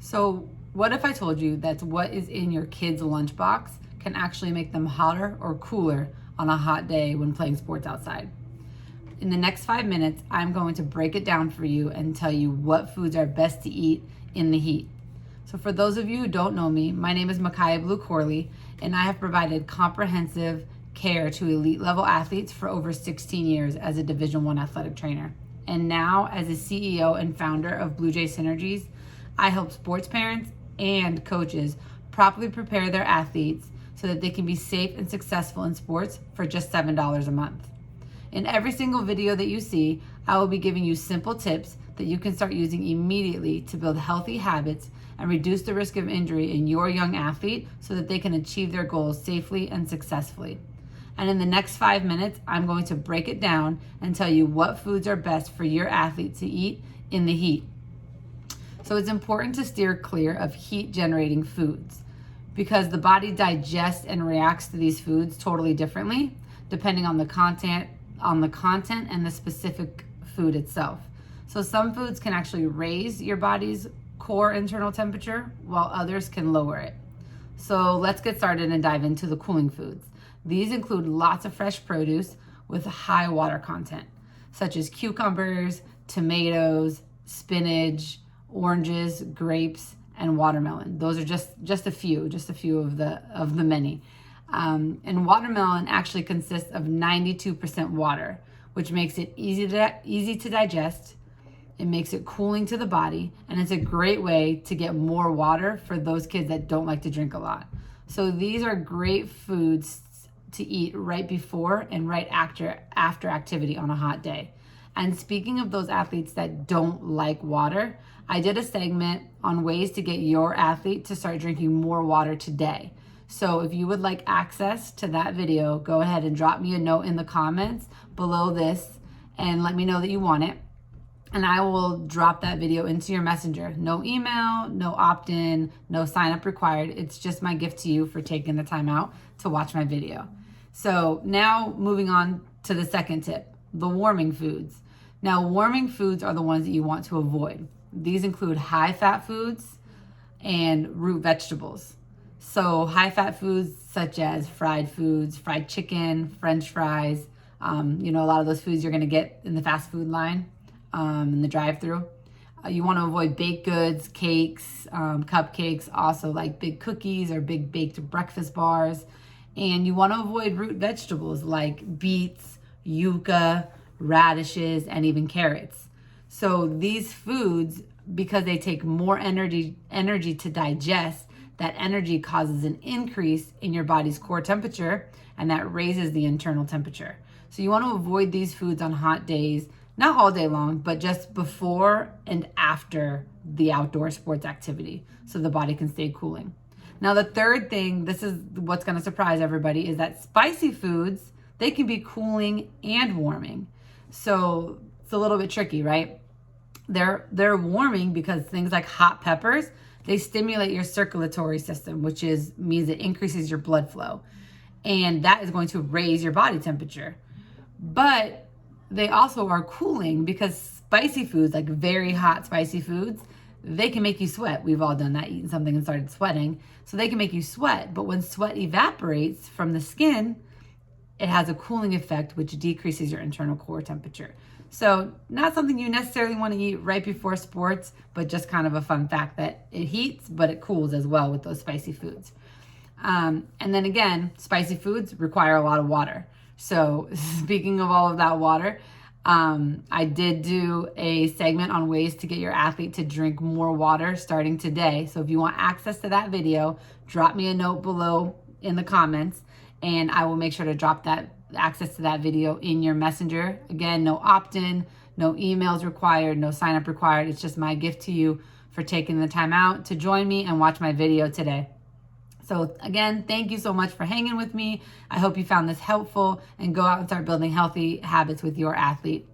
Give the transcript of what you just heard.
So what if I told you that what is in your kid's lunchbox can actually make them hotter or cooler on a hot day when playing sports outside? In the next 5 minutes, I'm going to break it down for you and tell you what foods are best to eat in the heat. So for those of you who don't know me, my name is Micaiah Blue Corley, and I have provided comprehensive care to elite level athletes for over 16 years as a Division I athletic trainer. And now as a CEO and founder of Blue Jay Synergies, I help sports parents and coaches properly prepare their athletes so that they can be safe and successful in sports for just $7 a month. In every single video that you see, I will be giving you simple tips that you can start using immediately to build healthy habits and reduce the risk of injury in your young athlete so that they can achieve their goals safely and successfully. And in the next 5 minutes, I'm going to break it down and tell you what foods are best for your athlete to eat in the heat. So it's important to steer clear of heat-generating foods because the body digests and reacts to these foods totally differently depending on the content and the specific food itself. So some foods can actually raise your body's core internal temperature while others can lower it. So let's get started and dive into the cooling foods. These include lots of fresh produce with high water content, such as cucumbers, tomatoes, spinach, oranges, grapes, and watermelon. Those are just a few of the many. And watermelon actually consists of 92% water, which makes it easy to digest. It makes it cooling to the body, and it's a great way to get more water for those kids that don't like to drink a lot. So these are great foods to eat right before and right after activity on a hot day. And speaking of those athletes that don't like water, I did a segment on ways to get your athlete to start drinking more water today. So if you would like access to that video, go ahead and drop me a note in the comments below this and let me know that you want it. And I will drop that video into your messenger. No email, no opt-in, no sign up required. It's just my gift to you for taking the time out to watch my video. So now moving on to the second tip, the warming foods. Now warming foods are the ones that you want to avoid. These include high fat foods and root vegetables. So high fat foods such as fried foods, fried chicken, French fries, a lot of those foods you're gonna get in the fast food line, in the drive-through. You want to avoid baked goods, cakes, cupcakes, also like big cookies or big baked breakfast bars. And you want to avoid root vegetables like beets, yucca, radishes, and even carrots. So these foods, because they take more energy to digest, that energy causes an increase in your body's core temperature, and that raises the internal temperature. So you want to avoid these foods on hot days, not all day long, but just before and after the outdoor sports activity so the body can stay cooling. Now, the third thing, this is what's going to surprise everybody, is that spicy foods, they can be cooling and warming. So it's a little bit tricky, right? They're warming because things like hot peppers, they stimulate your circulatory system, which means it increases your blood flow. And that is going to raise your body temperature. But they also are cooling because spicy foods, like very hot spicy foods, they can make you sweat. We've all done that, eaten something and started sweating. So they can make you sweat. But when sweat evaporates from the skin, it has a cooling effect, which decreases your internal core temperature. So not something you necessarily want to eat right before sports, but just kind of a fun fact that it heats, but it cools as well with those spicy foods. And then again, spicy foods require a lot of water. So speaking of all of that water, I did do a segment on ways to get your athlete to drink more water starting today. So if you want access to that video, drop me a note below in the comments and I will make sure to drop that access to that video in your messenger. Again, no opt-in, no emails required, no sign up required. It's just my gift to you for taking the time out to join me and watch my video today. So again, thank you so much for hanging with me. I hope you found this helpful and go out and start building healthy habits with your athlete.